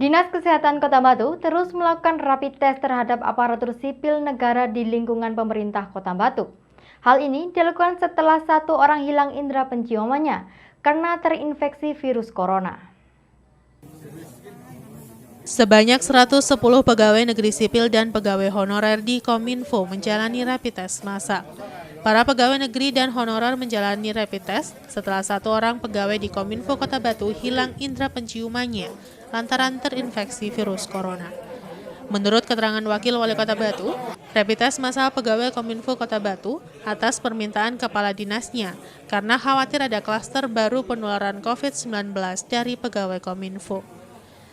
Dinas Kesehatan Kota Batu terus melakukan rapid test terhadap aparatur sipil negara di lingkungan pemerintah Kota Batu. Hal ini dilakukan setelah 1 orang hilang indera penciumannya karena terinfeksi virus corona. Sebanyak 110 pegawai negeri sipil dan pegawai honorer di Kominfo menjalani rapid test massal. Para pegawai negeri dan honorer menjalani rapid test setelah 1 orang pegawai di Kominfo Kota Batu hilang indera penciumannya lantaran terinfeksi virus corona. Menurut keterangan Wakil Wali Kota Batu, rapid test massal pegawai Kominfo Kota Batu atas permintaan kepala dinasnya karena khawatir ada klaster baru penularan COVID-19 dari pegawai Kominfo.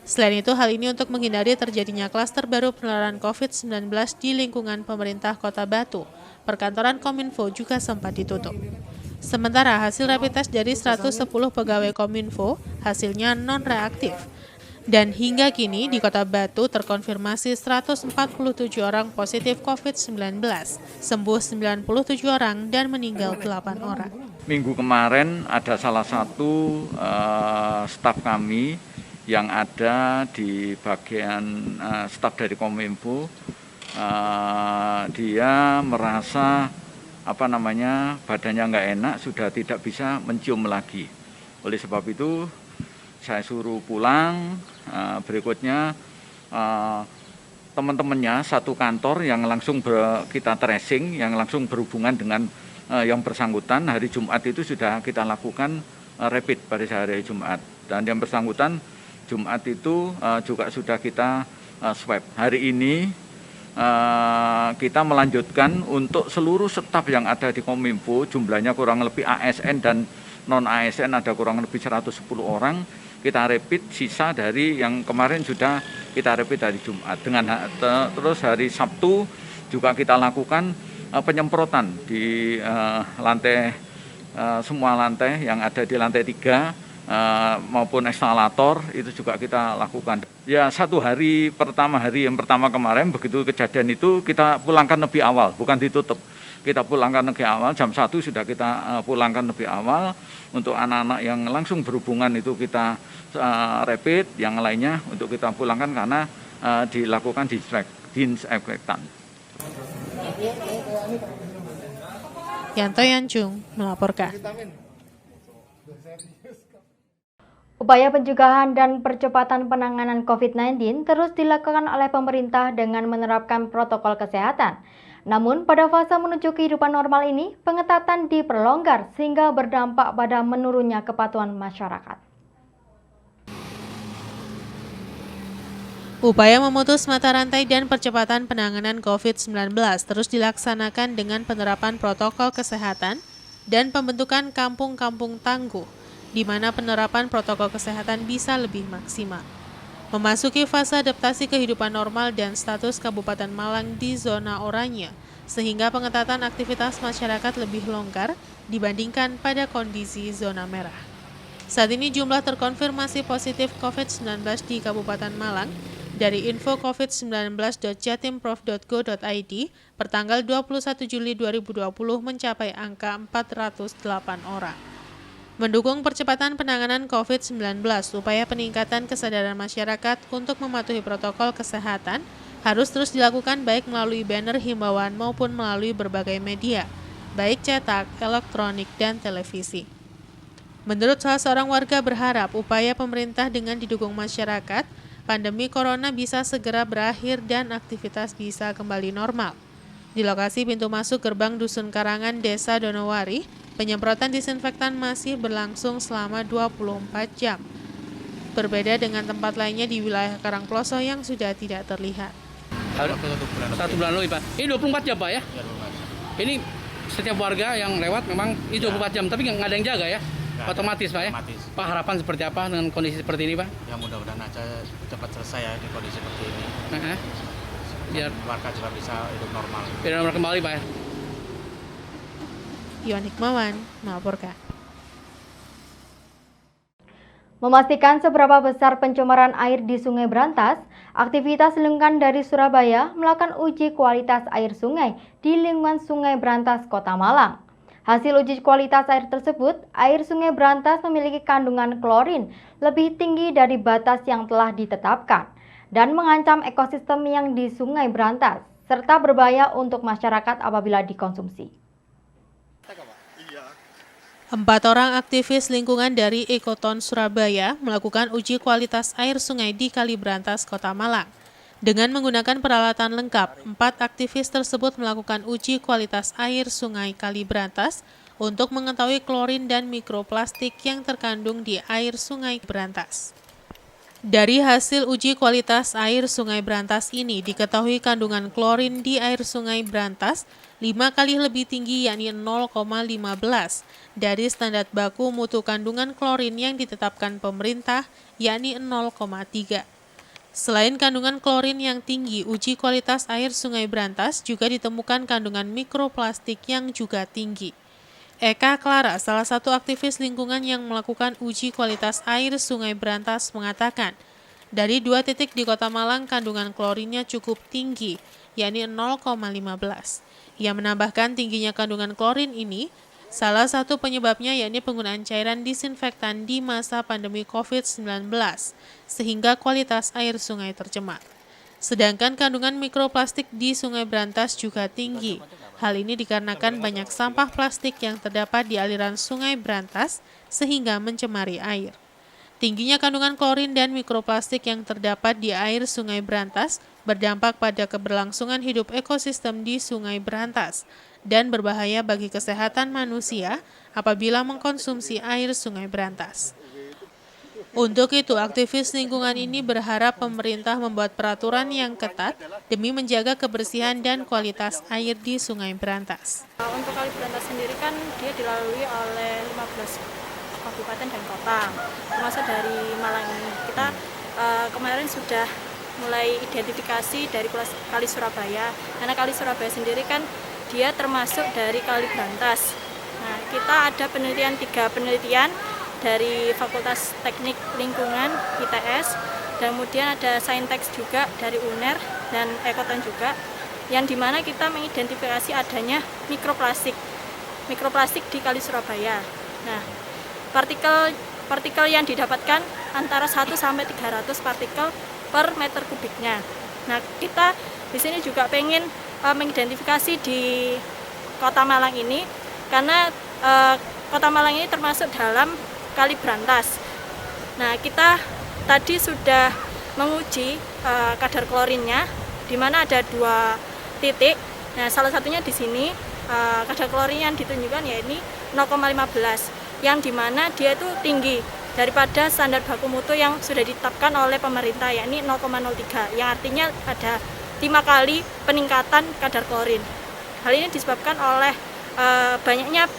Selain itu, hal ini untuk menghindari terjadinya klaster baru penularan COVID-19 di lingkungan pemerintah Kota Batu. Perkantoran Kominfo juga sempat ditutup. Sementara hasil rapid test dari 110 pegawai Kominfo hasilnya non-reaktif. Dan hingga kini di Kota Batu terkonfirmasi 147 orang positif COVID-19, sembuh 97 orang dan meninggal 8 orang. Minggu kemarin ada salah satu staf kami yang ada di bagian staf dari Kominfo, dia merasa badannya nggak enak, sudah tidak bisa mencium lagi. Oleh sebab itu saya suruh pulang. Berikutnya teman-temannya satu kantor yang langsung kita tracing, yang langsung berhubungan dengan yang bersangkutan. Hari Jumat itu sudah kita lakukan rapid pada hari Jumat, dan yang bersangkutan Jumat itu juga sudah kita swab. Hari ini kita melanjutkan untuk seluruh staf yang ada di Kominfo, jumlahnya kurang lebih ASN dan non-ASN ada kurang lebih 110 orang. Kita rapid sisa dari yang kemarin sudah kita rapid hari Jumat. Terus hari Sabtu juga kita lakukan penyemprotan di lantai, semua lantai yang ada di lantai 3 maupun eskalator itu juga kita lakukan. Ya, hari yang pertama kemarin begitu kejadian itu kita pulangkan lebih awal, bukan ditutup. Kita pulangkan lebih awal, jam 1 sudah kita pulangkan lebih awal. Untuk anak-anak yang langsung berhubungan itu kita rapid, yang lainnya untuk kita pulangkan karena dilakukan disinfektan. Yanto Yanjung melaporkan. Upaya pencegahan dan percepatan penanganan COVID-19 terus dilakukan oleh pemerintah dengan menerapkan protokol kesehatan. Namun, pada fase menuju kehidupan normal ini, pengetatan diperlonggar sehingga berdampak pada menurunnya kepatuhan masyarakat. Upaya memutus mata rantai dan percepatan penanganan COVID-19 terus dilaksanakan dengan penerapan protokol kesehatan dan pembentukan kampung-kampung tangguh, di mana penerapan protokol kesehatan bisa lebih maksimal. Memasuki fase adaptasi kehidupan normal dan status Kabupaten Malang di zona oranye, sehingga pengetatan aktivitas masyarakat lebih longgar dibandingkan pada kondisi zona merah. Saat ini jumlah terkonfirmasi positif COVID-19 di Kabupaten Malang dari info covid19.jatimprov.go.id pertanggal 21 Juli 2020 mencapai angka 408 orang. Mendukung percepatan penanganan COVID-19, upaya peningkatan kesadaran masyarakat untuk mematuhi protokol kesehatan harus terus dilakukan baik melalui banner himbauan maupun melalui berbagai media, baik cetak, elektronik, dan televisi. Menurut salah seorang warga berharap upaya pemerintah dengan didukung masyarakat, pandemi corona bisa segera berakhir dan aktivitas bisa kembali normal. Di lokasi pintu masuk gerbang Dusun Karangan, Desa Donowari, penyemprotan disinfektan masih berlangsung selama 24 jam. Berbeda dengan tempat lainnya di wilayah Karangploso yang sudah tidak terlihat. Satu bulan lebih, Pak. Ini 24 jam, Pak, ya? Ini setiap warga yang lewat memang itu 24 jam, tapi nggak ada yang jaga, ya? Otomatis, Pak, ya? Pak, harapan seperti apa dengan kondisi seperti ini, Pak? Ya, mudah-mudahan aja cepat selesai ya di kondisi seperti ini. Biar warga juga bisa hidup normal. Biar normal kembali, Pak, ya? Iwan Hikmawan melaporkan. Memastikan seberapa besar pencemaran air di Sungai Brantas, aktivitas lingkungan dari Surabaya melakukan uji kualitas air sungai di lingkungan Sungai Brantas, Kota Malang. Hasil uji kualitas air tersebut, air Sungai Brantas memiliki kandungan klorin lebih tinggi dari batas yang telah ditetapkan dan mengancam ekosistem yang di Sungai Brantas, serta berbahaya untuk masyarakat apabila dikonsumsi. 4 orang aktivis lingkungan dari Ekoton Surabaya melakukan uji kualitas air sungai di Kali Brantas, Kota Malang. Dengan menggunakan peralatan lengkap, 4 aktivis tersebut melakukan uji kualitas air sungai Kali Brantas untuk mengetahui klorin dan mikroplastik yang terkandung di air Sungai Brantas. Dari hasil uji kualitas air Sungai Brantas ini diketahui kandungan klorin di air Sungai Brantas 5 kali lebih tinggi, yakni 0,15 dari standar baku mutu kandungan klorin yang ditetapkan pemerintah, yakni 0,3. Selain kandungan klorin yang tinggi, uji kualitas air Sungai Brantas juga ditemukan kandungan mikroplastik yang juga tinggi. Eka Clara, salah satu aktivis lingkungan yang melakukan uji kualitas air Sungai Brantas, mengatakan, dari 2 titik di Kota Malang kandungan klorinnya cukup tinggi, yakni 0,15. Ia menambahkan tingginya kandungan klorin ini, salah satu penyebabnya yakni penggunaan cairan disinfektan di masa pandemi COVID-19, sehingga kualitas air sungai tercemar. Sedangkan kandungan mikroplastik di Sungai Brantas juga tinggi. Hal ini dikarenakan banyak sampah plastik yang terdapat di aliran Sungai Brantas, sehingga mencemari air. Tingginya kandungan klorin dan mikroplastik yang terdapat di air Sungai Brantas berdampak pada keberlangsungan hidup ekosistem di Sungai Brantas dan berbahaya bagi kesehatan manusia apabila mengkonsumsi air Sungai Brantas. Untuk itu, aktivis lingkungan ini berharap pemerintah membuat peraturan yang ketat demi menjaga kebersihan dan kualitas air di Sungai Brantas. Untuk Kali Brantas sendiri kan dia dilalui oleh 15 kabupaten dan kota, termasuk dari Malang ini. Kita kemarin sudah mulai identifikasi dari Kali Surabaya, karena Kali Surabaya sendiri kan dia termasuk dari Kali Brantas. Nah, kita ada penelitian 3 penelitian dari Fakultas Teknik Lingkungan ITS, dan kemudian ada Saintex juga dari UNER dan Ekoton juga, yang dimana kita mengidentifikasi adanya mikroplastik di Kali Surabaya. Nah, partikel yang didapatkan antara 1 sampai 300 partikel per meter kubiknya. Nah, kita di sini juga pengen mengidentifikasi di Kota Malang ini, karena Kota Malang ini termasuk dalam Kali Brantas. Nah, kita tadi sudah menguji kadar klorinnya, di mana ada 2 titik. Nah, salah satunya di sini kadar klorin yang ditunjukkan yaitu 0,15, yang dimana dia itu tinggi daripada standar baku mutu yang sudah ditetapkan oleh pemerintah, yakni 0,03, yang artinya ada 5 kali peningkatan kadar klorin. Hal ini disebabkan oleh banyaknya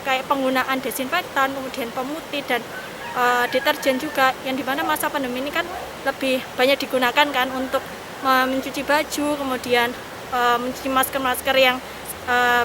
kayak penggunaan desinfektan, kemudian pemutih dan deterjen juga, yang dimana masa pandemi ini kan lebih banyak digunakan kan untuk mencuci baju, kemudian mencuci masker-masker yang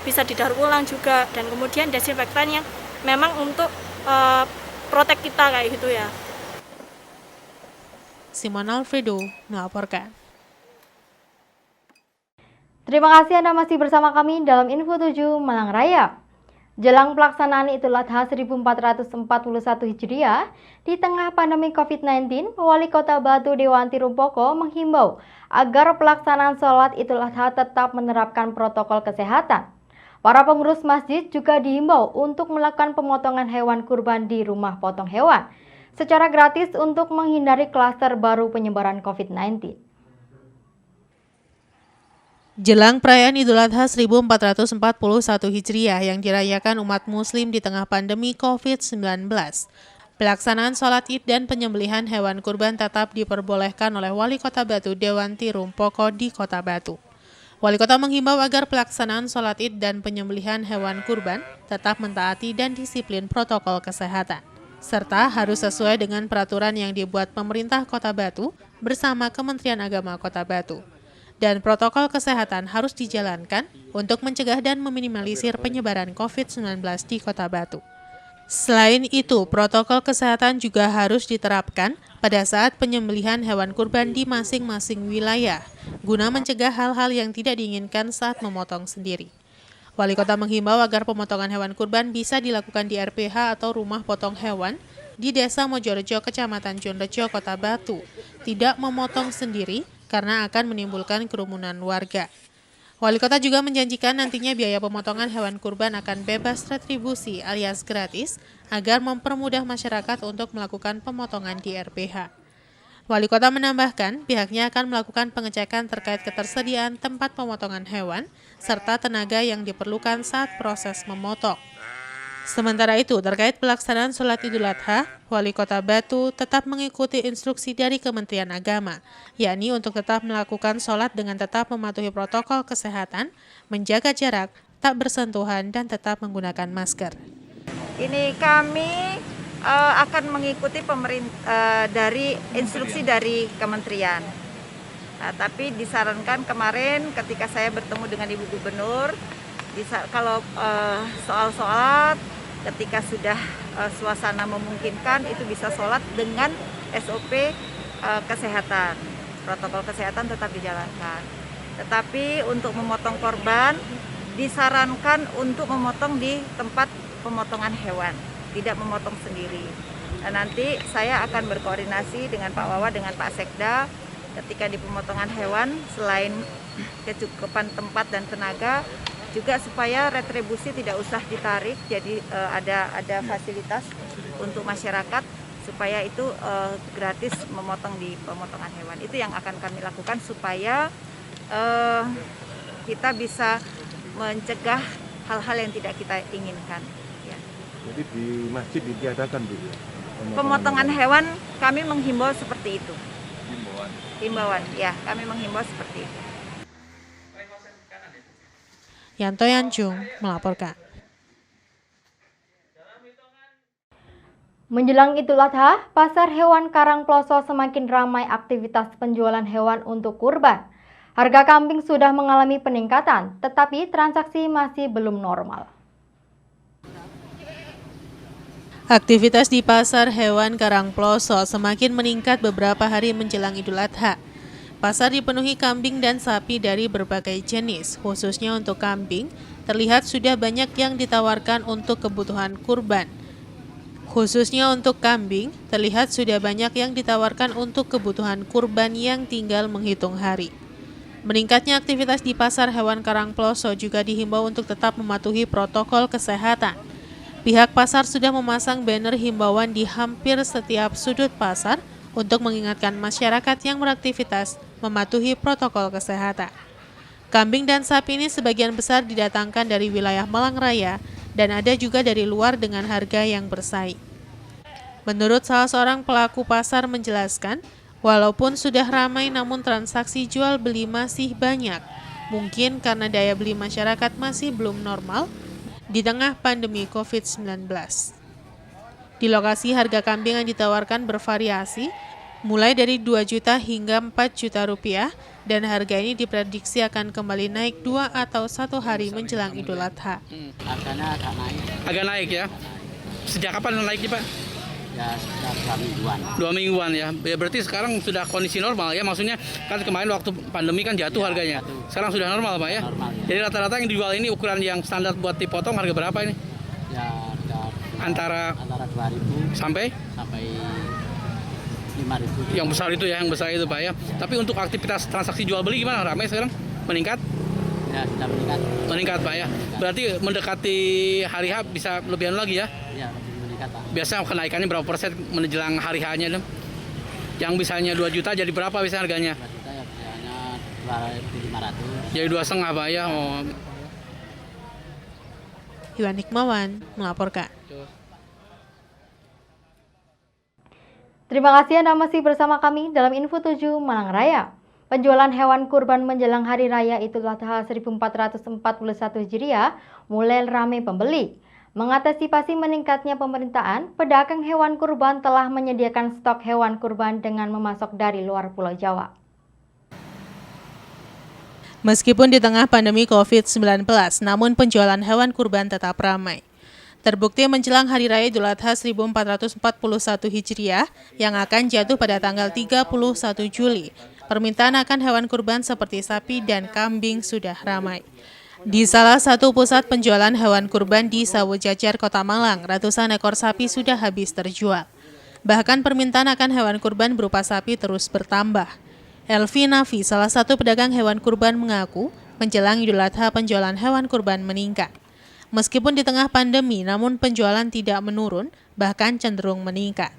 bisa didaur ulang juga, dan kemudian desinfektan yang memang untuk protek kita kayak gitu ya. Simon Alfredo melaporkan. Terima kasih Anda masih bersama kami dalam Info 7 Malang Raya. Jelang pelaksanaan Idul Adha 1441 Hijriah, di tengah pandemi COVID-19, Wali Kota Batu Dewanti Rumpoko menghimbau agar pelaksanaan sholat Idul Adha tetap menerapkan protokol kesehatan. Para pengurus masjid juga dihimbau untuk melakukan pemotongan hewan kurban di rumah potong hewan secara gratis untuk menghindari klaster baru penyebaran COVID-19. Jelang perayaan Idul Adha 1441 Hijriah yang dirayakan umat muslim di tengah pandemi COVID-19, pelaksanaan sholat Id dan penyembelihan hewan kurban tetap diperbolehkan oleh Wali Kota Batu Dewanti Rumpoko di Kota Batu. Wali Kota menghimbau agar pelaksanaan sholat Id dan penyembelihan hewan kurban tetap mentaati dan disiplin protokol kesehatan, serta harus sesuai dengan peraturan yang dibuat pemerintah Kota Batu bersama Kementerian Agama Kota Batu. Dan protokol kesehatan harus dijalankan untuk mencegah dan meminimalisir penyebaran COVID-19 di Kota Batu. Selain itu, protokol kesehatan juga harus diterapkan pada saat penyembelihan hewan kurban di masing-masing wilayah, guna mencegah hal-hal yang tidak diinginkan saat memotong sendiri. Wali Kota menghimbau agar pemotongan hewan kurban bisa dilakukan di RPH atau rumah potong hewan di Desa Mojorejo, Kecamatan Jonrejo, Kota Batu, tidak memotong sendiri karena akan menimbulkan kerumunan warga. Wali Kota juga menjanjikan nantinya biaya pemotongan hewan kurban akan bebas retribusi alias gratis agar mempermudah masyarakat untuk melakukan pemotongan di RPH. Wali Kota menambahkan pihaknya akan melakukan pengecekan terkait ketersediaan tempat pemotongan hewan serta tenaga yang diperlukan saat proses memotong. Sementara itu, terkait pelaksanaan sholat Idul Adha, Wali Kota Batu tetap mengikuti instruksi dari Kementerian Agama, yakni untuk tetap melakukan sholat dengan tetap mematuhi protokol kesehatan, menjaga jarak, tak bersentuhan, dan tetap menggunakan masker. Ini kami akan mengikuti dari instruksi dari kementerian. Nah, tapi disarankan kemarin ketika saya bertemu dengan Ibu Gubernur, kalau soal sholat, ketika sudah suasana memungkinkan itu bisa sholat dengan SOP kesehatan, protokol kesehatan tetap dijalankan. Tetapi untuk memotong korban disarankan untuk memotong di tempat pemotongan hewan, tidak memotong sendiri. Dan nanti saya akan berkoordinasi dengan Pak Wawa, dengan Pak Sekda ketika di pemotongan hewan, selain kecukupan tempat dan tenaga, juga supaya retribusi tidak usah ditarik, jadi ada fasilitas untuk masyarakat supaya itu gratis memotong di pemotongan hewan. Itu yang akan kami lakukan supaya kita bisa mencegah hal-hal yang tidak kita inginkan. Jadi di masjid ditiadakan Bu? Pemotongan hewan kami menghimbau seperti itu. Himbauan, ya kami menghimbau seperti itu. Yanto Yanjung melaporkan. Menjelang Idul Adha, pasar hewan Karangploso semakin ramai aktivitas penjualan hewan untuk kurban. Harga kambing sudah mengalami peningkatan, tetapi transaksi masih belum normal. Aktivitas di pasar hewan Karangploso semakin meningkat beberapa hari menjelang Idul Adha. Pasar dipenuhi kambing dan sapi dari berbagai jenis, khususnya untuk kambing, terlihat sudah banyak yang ditawarkan untuk kebutuhan kurban. Khususnya untuk kambing, terlihat sudah banyak yang ditawarkan untuk kebutuhan kurban yang tinggal menghitung hari. Meningkatnya aktivitas di pasar hewan Karangploso juga dihimbau untuk tetap mematuhi protokol kesehatan. Pihak pasar sudah memasang banner himbauan di hampir setiap sudut pasar untuk mengingatkan masyarakat yang beraktivitas mematuhi protokol kesehatan. Kambing dan sapi ini sebagian besar didatangkan dari wilayah Malang Raya dan ada juga dari luar dengan harga yang bersaing. Menurut salah seorang pelaku pasar menjelaskan, walaupun sudah ramai namun transaksi jual beli masih banyak. Mungkin karena daya beli masyarakat masih belum normal di tengah pandemi COVID-19. Di lokasi harga kambing yang ditawarkan bervariasi, mulai dari 2 juta hingga 4 juta rupiah, dan harga ini diprediksi akan kembali naik 2 atau 1 hari menjelang Idul Adha. Harganya agak naik. Agak naik ya? Sejak kapan naiknya Pak? Ya sekitar 2 mingguan. 2 mingguan ya. Ya berarti sekarang sudah kondisi normal ya. Maksudnya kan kemarin waktu pandemi kan jatuh harganya. Sekarang sudah normal Pak ya. Normal, ya. Jadi rata-rata yang dijual ini ukuran yang standar buat dipotong harga berapa ini? Ya Antara 2.000 sampai 5.000. yang besar itu ya, yang besar itu Pak ya. Tapi untuk aktivitas transaksi jual beli gimana? Ramai sekarang? Meningkat? Ya sudah meningkat. Meningkat Pak ya. Berarti mendekati hari H bisa lebihan lagi ya? Ya meningkat Pak. Biasa kenaikannya berapa persen menjelang hari H-nya? Yang misalnya 2 juta jadi berapa biasanya harganya? 2 juta ya biasanya 2.500. Jadi 2,5 Pak ya. Oh. Iwan Hikmawan melaporkan. Terima kasih Anda masih bersama kami dalam Info 7 Malang Raya. Penjualan hewan kurban menjelang Hari Raya Idul Adha 1441 Hijriah mulai ramai pembeli. Mengantisipasi meningkatnya pemerintahan, pedagang hewan kurban telah menyediakan stok hewan kurban dengan memasok dari luar Pulau Jawa. Meskipun di tengah pandemi COVID-19, namun penjualan hewan kurban tetap ramai. Terbukti menjelang Hari Raya Idul Adha 1441 Hijriah yang akan jatuh pada tanggal 31 Juli. Permintaan akan hewan kurban seperti sapi dan kambing sudah ramai. Di salah satu pusat penjualan hewan kurban di Sawojajar, Kota Malang, ratusan ekor sapi sudah habis terjual. Bahkan permintaan akan hewan kurban berupa sapi terus bertambah. Elvi Nafi, salah satu pedagang hewan kurban, mengaku menjelang Idul Adha penjualan hewan kurban meningkat. Meskipun di tengah pandemi, namun penjualan tidak menurun, bahkan cenderung meningkat.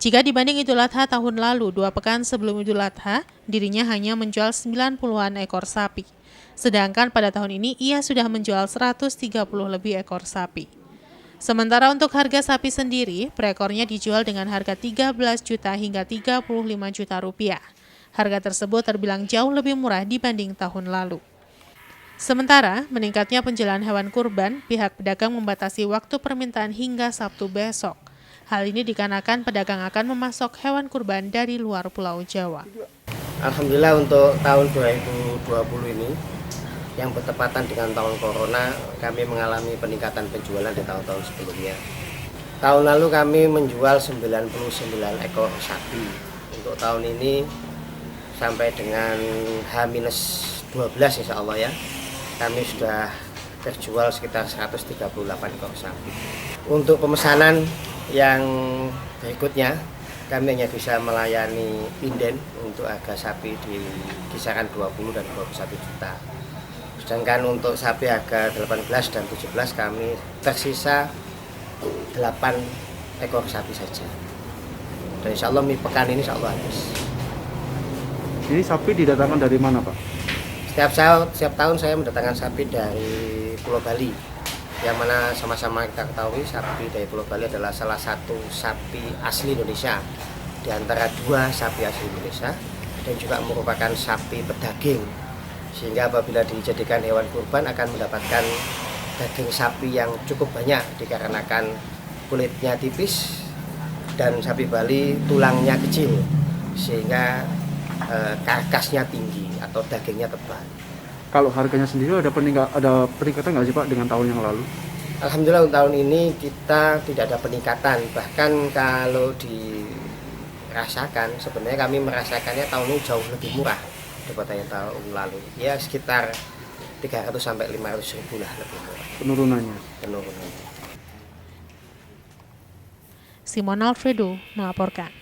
Jika dibanding Idul Adha tahun lalu, 2 pekan sebelum Idul Adha, dirinya hanya menjual 90-an ekor sapi. Sedangkan pada tahun ini ia sudah menjual 130 lebih ekor sapi. Sementara untuk harga sapi sendiri, per ekornya dijual dengan harga 13 juta hingga 35 juta rupiah. Harga tersebut terbilang jauh lebih murah dibanding tahun lalu. Sementara meningkatnya penjualan hewan kurban, pihak pedagang membatasi waktu permintaan hingga Sabtu besok. Hal ini dikarenakan pedagang akan memasok hewan kurban dari luar Pulau Jawa. Alhamdulillah untuk tahun 2020 ini yang bertepatan dengan tahun corona, kami mengalami peningkatan penjualan di tahun-tahun sebelumnya. Tahun lalu kami menjual 99 ekor sapi. Untuk tahun ini sampai dengan H-12 insya Allah ya, kami sudah terjual sekitar 138 ekor sapi. Untuk pemesanan yang berikutnya, kami hanya bisa melayani inden untuk harga sapi di kisaran 20 dan 21 juta. Sedangkan untuk sapi harga 18 dan 17 kami tersisa 8 ekor sapi saja. Dan insya Allah pekan ini insya Allah habis. Ini sapi didatangkan dari mana, Pak? Setiap tahun saya mendatangkan sapi dari Pulau Bali. Yang mana sama-sama kita ketahui sapi dari Pulau Bali adalah salah satu sapi asli Indonesia. Di antara 2 sapi asli Indonesia dan juga merupakan sapi pedaging. Sehingga apabila dijadikan hewan kurban akan mendapatkan daging sapi yang cukup banyak dikarenakan kulitnya tipis dan sapi Bali tulangnya kecil sehingga karkasnya tinggi atau dagingnya tebal. Kalau harganya sendiri ada peningkatan nggak sih Pak dengan tahun yang lalu? Alhamdulillah untuk tahun ini kita tidak ada peningkatan, bahkan kalau dirasakan sebenarnya kami merasakannya tahun ini jauh lebih murah daripada yang tahun lalu. Ya sekitar 300 sampai 500 ribu lah lebih murah. Penurunannya. Penurunannya. Simon Alfredo melaporkan.